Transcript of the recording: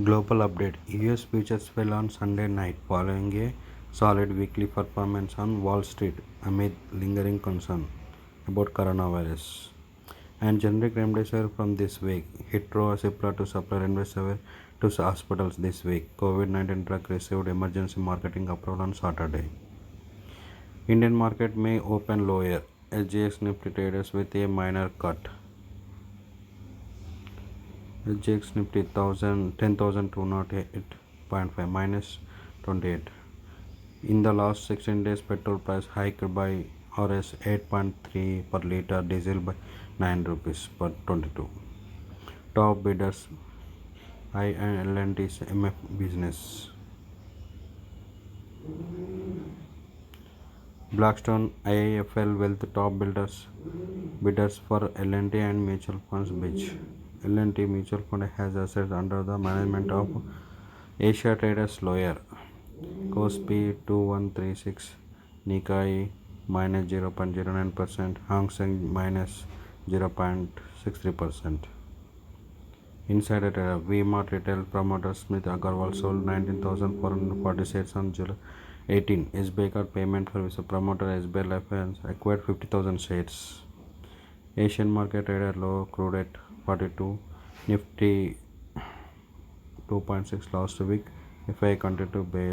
Global update: US futures fell on Sunday night following a solid weekly performance on Wall Street amid lingering concern about coronavirus. And generic remdesivir from this week. Hitro similar to supply remdesivir to hospitals this week. COVID-19 drug received emergency marketing approval on Saturday. Indian market may open lower. SGX Nifty traders with a minor cut. SGX Nifty 10,208.5 minus 28. In the last 16 days, petrol price hiked by Rs 8.3 per liter, diesel by 9 rupees per 22. Top bidders I and L&T's MF business. Blackstone IIFL Wealth top bidders for L&T and mutual funds Beach. L&T mutual fund has assets under the management of Asia Traders Lawyer. Kospi 2136, Nikkei minus 0.09%, Hang Seng minus 0.63%. Insider trader Vmart retail promoter Smith Agarwal sold 19,440 shares on July 18. SBI card payment for Visa promoter SBI Life Insurance acquired 50,000 shares. Asian market trader low crude at 42, Nifty 2.6 last week. FI continued to bear.